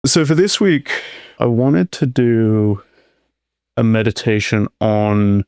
So for this week, I wanted to do a meditation on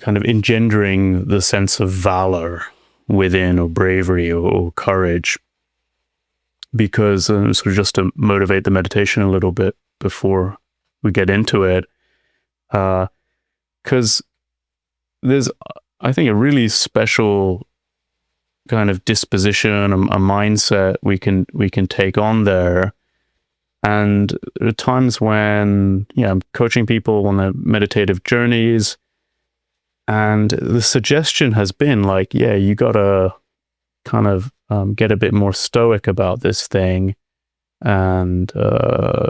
kind of engendering the sense of valor within, or bravery, or courage, because sort of just to motivate the meditation a little bit before we get into it, because there's, I think, a really special kind of disposition, a mindset we can take on there. And there are times when, I'm coaching people on their meditative journeys, and the suggestion has been like, you gotta kind of get a bit more stoic about this thing and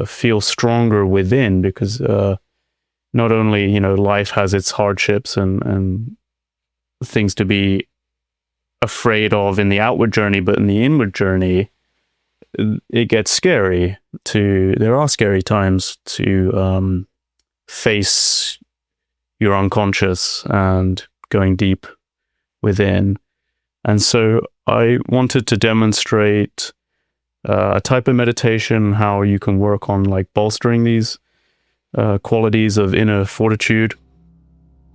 feel stronger within, because not only, life has its hardships and things to be afraid of in the outward journey, but in the inward journey, it gets scary. There are scary times to face your unconscious and going deep within. And so I wanted to demonstrate a type of meditation, how you can work on like bolstering these qualities of inner fortitude,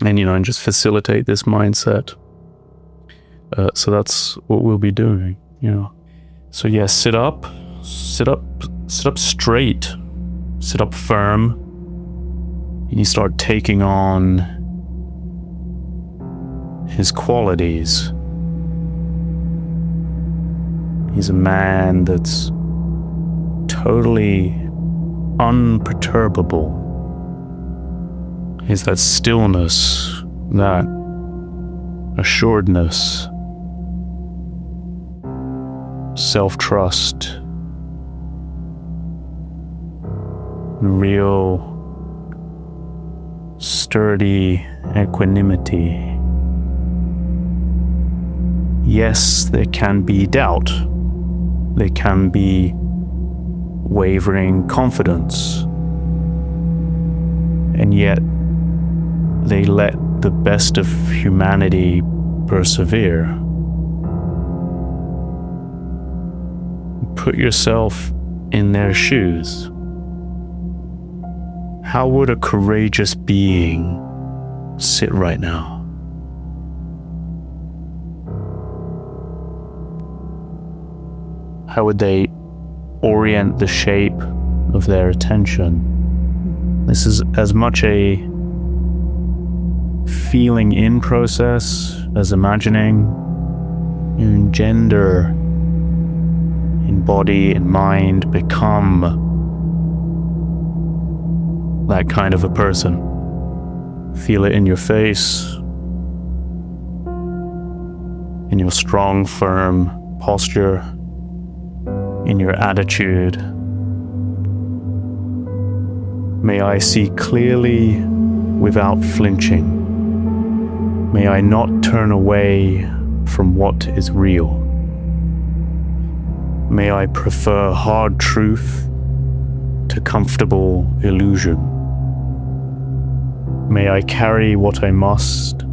and just facilitate this mindset. So that's what we'll be doing. So sit up straight, sit up firm, and you start taking on his qualities. He's a man that's totally unperturbable. He's that stillness, that assuredness, self-trust, real sturdy equanimity. Yes, there can be doubt. There can be wavering confidence. And yet, they let the best of humanity persevere. Put yourself in their shoes. How would a courageous being sit right now? How would they orient the shape of their attention? This is as much a feeling in process as imagining. You engender in body and mind, become that kind of a person. Feel it in your face, in your strong, firm posture, in your attitude. May I see clearly without flinching. May I not turn away from what is real. May I prefer hard truth to comfortable illusion. May I carry what I must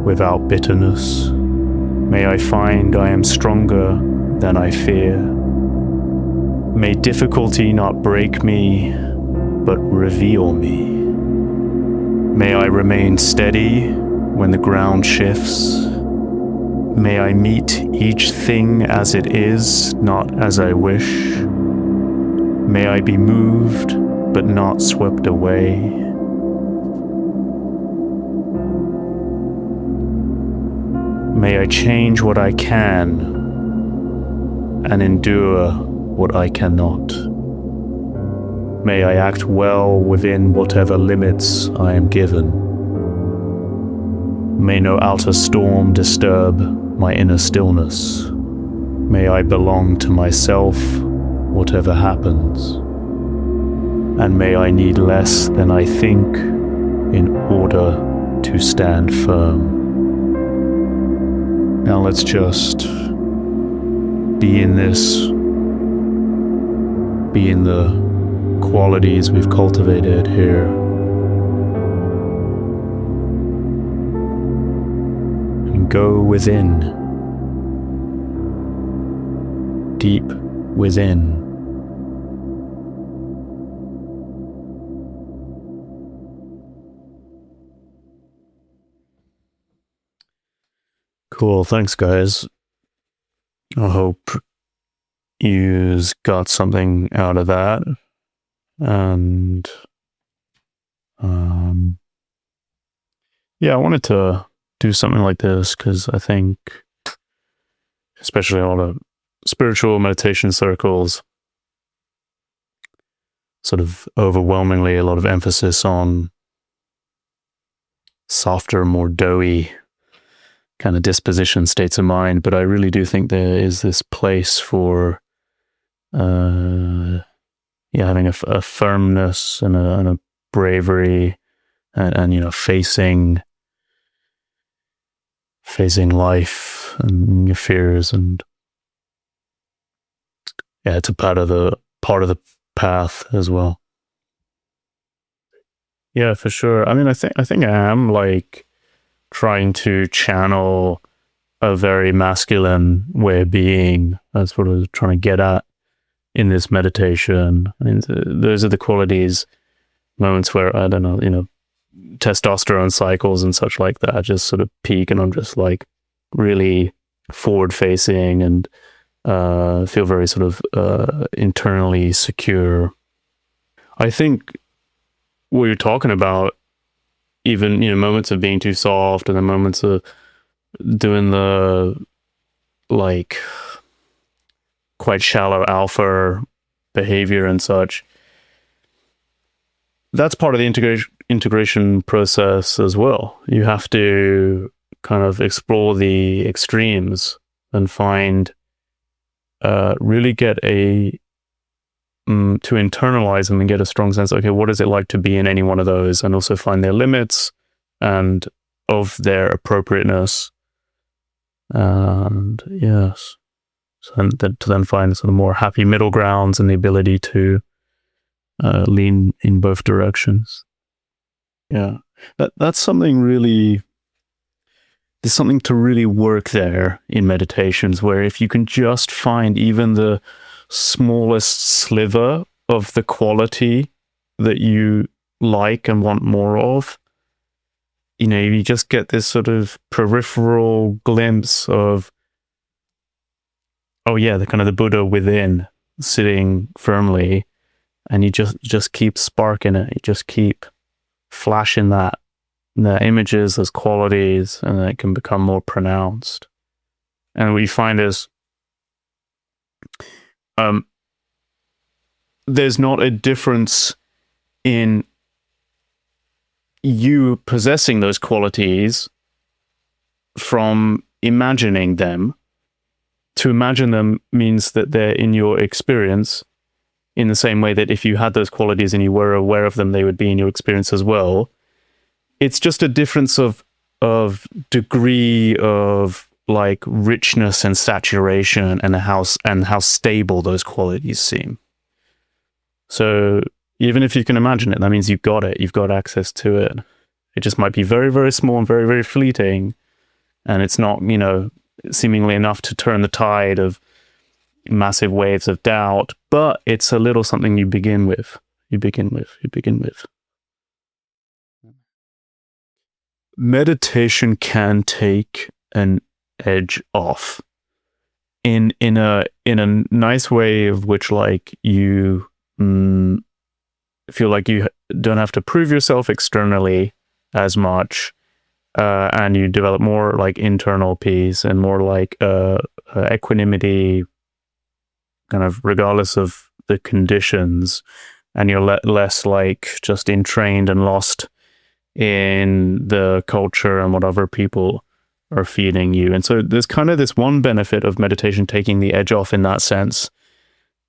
without bitterness. May I find I am stronger than I fear. May difficulty not break me, but reveal me. May I remain steady when the ground shifts. May I meet each thing as it is, not as I wish. May I be moved, but not swept away. May I change what I can and endure what I cannot. May I act well within whatever limits I am given. May no outer storm disturb my inner stillness. May I belong to myself, whatever happens. And may I need less than I think in order to stand firm. Now let's just be in this, be in the qualities we've cultivated here. And go within, deep within. Cool. Thanks, guys. I hope you got something out of that. And yeah, I wanted to do something like this because I think, especially all the spiritual meditation circles, sort of overwhelmingly a lot of emphasis on softer, more doughy kind of disposition, states of mind. But I really do think there is this place for, having a firmness and a bravery, and facing life and your fears, and yeah, it's a part of the path as well. Yeah, for sure. I mean, I think I am like trying to channel a very masculine way of being. That's what I was trying to get at in this meditation. I mean, those are the qualities, moments where, I don't know, testosterone cycles and such like that just sort of peak, and I'm just like really forward facing and feel very sort of internally secure. I think what you're talking about, even moments of being too soft and the moments of doing the like quite shallow alpha behavior and such, that's part of the integration process as well. You have to kind of explore the extremes and find, really get to internalize them and get a strong sense, okay, what is it like to be in any one of those, and also find their limits and of their appropriateness. And yes, so to then find sort of more happy middle grounds and the ability to lean in both directions. Yeah, that's something really. There's something to really work there in meditations, where if you can just find even the smallest sliver of the quality that you like and want more of, you just get this sort of peripheral glimpse of, oh yeah, the kind of the Buddha within sitting firmly, and you just keep sparking it. You just keep flashing the images, those qualities, and then it can become more pronounced. And what you find is, there's not a difference in you possessing those qualities from imagining them. To imagine them means that they're in your experience, in the same way that if you had those qualities and you were aware of them, they would be in your experience as well. It's just a difference of degree of like richness and saturation, and how stable those qualities seem. So even if you can imagine it, that means you've got access to it. It just might be very, very small and very, very fleeting, and it's not, seemingly enough to turn the tide of massive waves of doubt, but it's a little something you begin with. Meditation can take an edge off in a nice way, of which like you feel like you don't have to prove yourself externally as much, and you develop more like internal peace and more like equanimity, kind of regardless of the conditions, and you're less like just entrained and lost in the culture and what other people are feeding you. And so there's kind of this one benefit of meditation taking the edge off in that sense,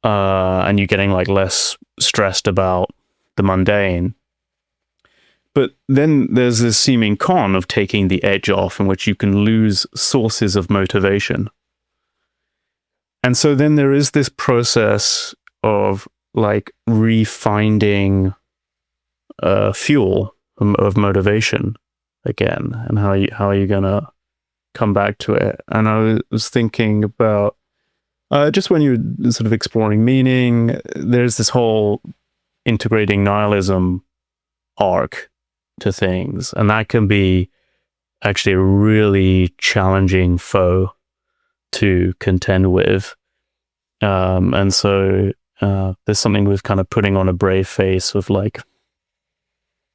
and you getting like less stressed about the mundane. But then there's this seeming con of taking the edge off, in which you can lose sources of motivation. And so then there is this process of like refinding fuel of motivation again, and how are you gonna come back to it. And I was thinking about, just when you're sort of exploring meaning, there's this whole integrating nihilism arc to things, and that can be actually a really challenging foe to contend with. And so there's something with kind of putting on a brave face, of like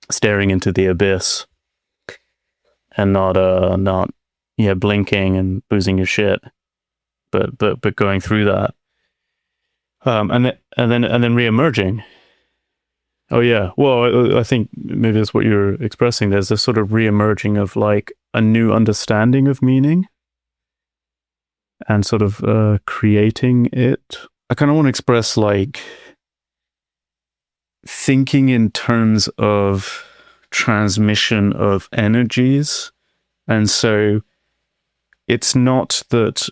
staring into the abyss and not blinking and losing your shit, but going through that, and then reemerging. Oh yeah, well, I think maybe that's what you're expressing. There's a sort of reemerging of like a new understanding of meaning and sort of creating it. I kind of want to express like thinking in terms of transmission of energies. And so it's not that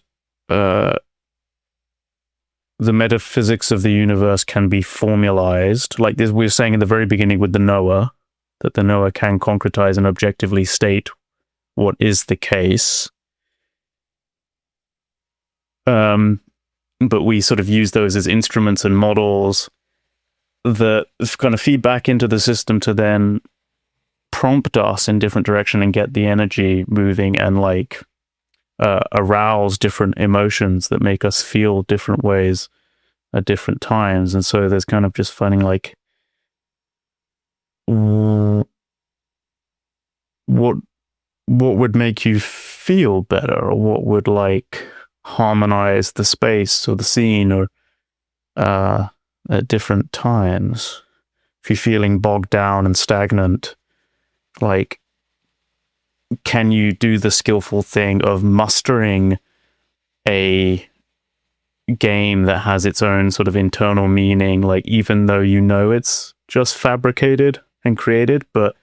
the metaphysics of the universe can be formalized. Like this, we were saying in the very beginning with the knower, that the knower can concretize and objectively state what is the case. But we sort of use those as instruments and models that kind of feed back into the system to then prompt us in different direction and get the energy moving and like arouse different emotions that make us feel different ways at different times. And so there's kind of just finding like what would make you feel better, or what would like harmonize the space or the scene, or at different times. If you're feeling bogged down and stagnant, like, can you do the skillful thing of mustering a game that has its own sort of internal meaning, like even though you know it's just fabricated and created, but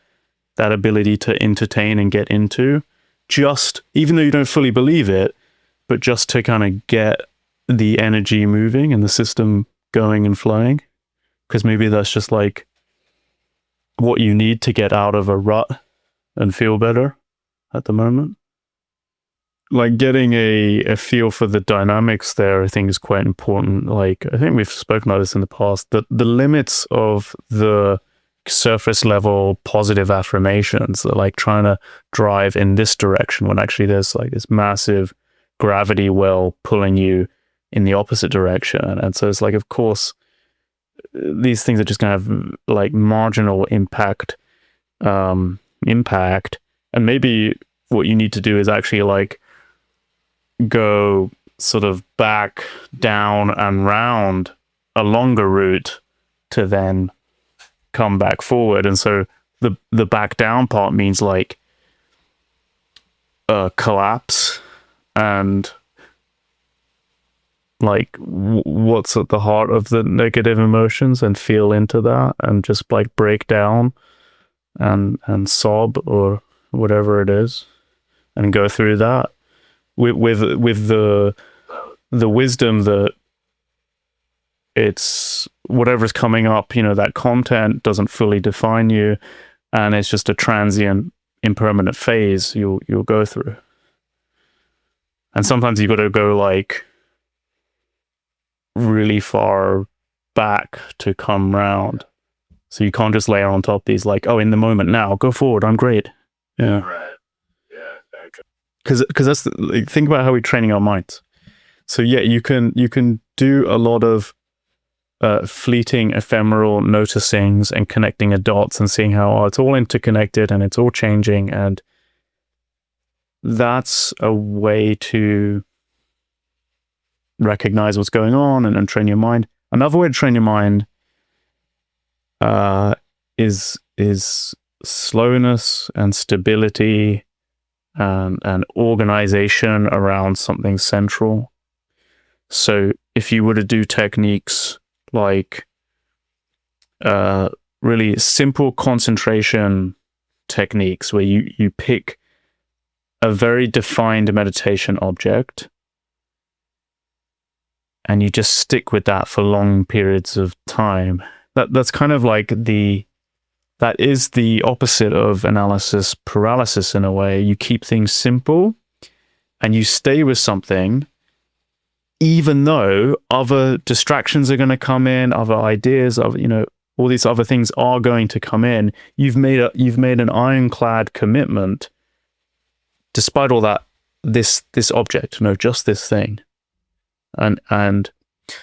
that ability to entertain and get into, just even though you don't fully believe it, but just to kind of get the energy moving and the system going and flowing, because maybe that's just like what you need to get out of a rut and feel better at the moment. Like getting a feel for the dynamics there, I think, is quite important. Like, I think we've spoken about this in the past, that the limits of the surface level positive affirmations are like trying to drive in this direction when actually there's like this massive gravity well pulling you in the opposite direction. And so it's like, of course, these things are just going to have like marginal impact. And maybe what you need to do is actually like go sort of back down and round a longer route to then come back forward. And so the back down part means like collapse and like what's at the heart of the negative emotions, and feel into that and just like break down and sob or whatever it is and go through that with the wisdom that it's whatever's coming up, you know, that content doesn't fully define you, and it's just a transient, impermanent phase you'll go through. And sometimes you've got to go like really far back to come round. So you can't just layer on top these like, oh, in the moment now, go forward, I'm great. Yeah. Right. Yeah. Because that's like, think about how we're training our minds. So yeah, you can do a lot of fleeting, ephemeral noticings and connecting the dots and seeing how it's all interconnected and it's all changing, and that's a way to recognize what's going on and train your mind. Another way to train your mind is slowness and stability and organization around something central. So if you were to do techniques like really simple concentration techniques where you pick a very defined meditation object and you just stick with that for long periods of time, that's kind of like that is the opposite of analysis paralysis in a way. You keep things simple and you stay with something even though other distractions are going to come in, other ideas of, you know, all these other things are going to come in. You've made an ironclad commitment despite all that, this object, no, just this thing. And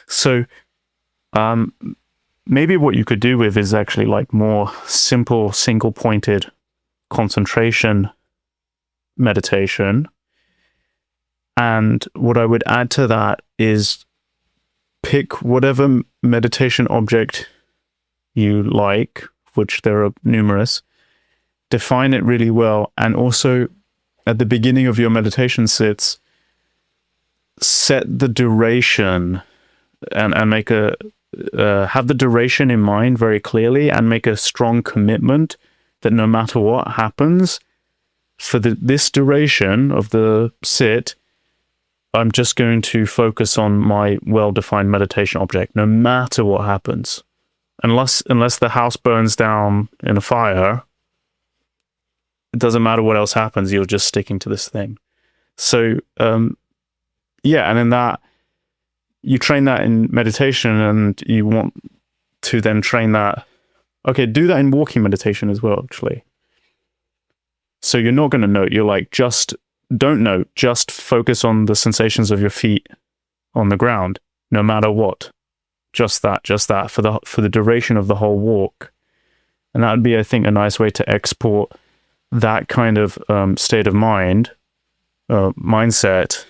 so maybe what you could do with is actually like more simple, single-pointed concentration meditation. And what I would add to that is pick whatever meditation object you like, which there are numerous, define it really well, and also at the beginning of your meditation sits, set the duration and make a have the duration in mind very clearly, and make a strong commitment that no matter what happens for this duration of the sit, I'm just going to focus on my well-defined meditation object, no matter what happens. Unless the house burns down in a fire, it doesn't matter what else happens, you're just sticking to this thing. So, yeah, and in that, you train that in meditation, and you want to then train that. Okay, do that in walking meditation as well, actually. So you're not going to note, you're like, don't note, just focus on the sensations of your feet on the ground, no matter what. Just that for the duration of the whole walk. And that would be, I think, a nice way to export that kind of state of mind, mindset,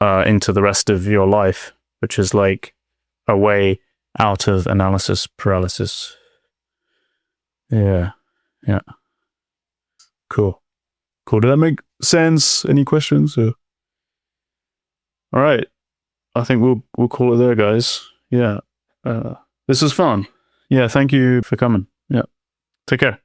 into the rest of your life, which is like a way out of analysis paralysis. Yeah. Cool. Did that make sense? Any questions? All right. I think we'll call it there, guys. Yeah. This was fun. Yeah. Thank you for coming. Yeah. Take care.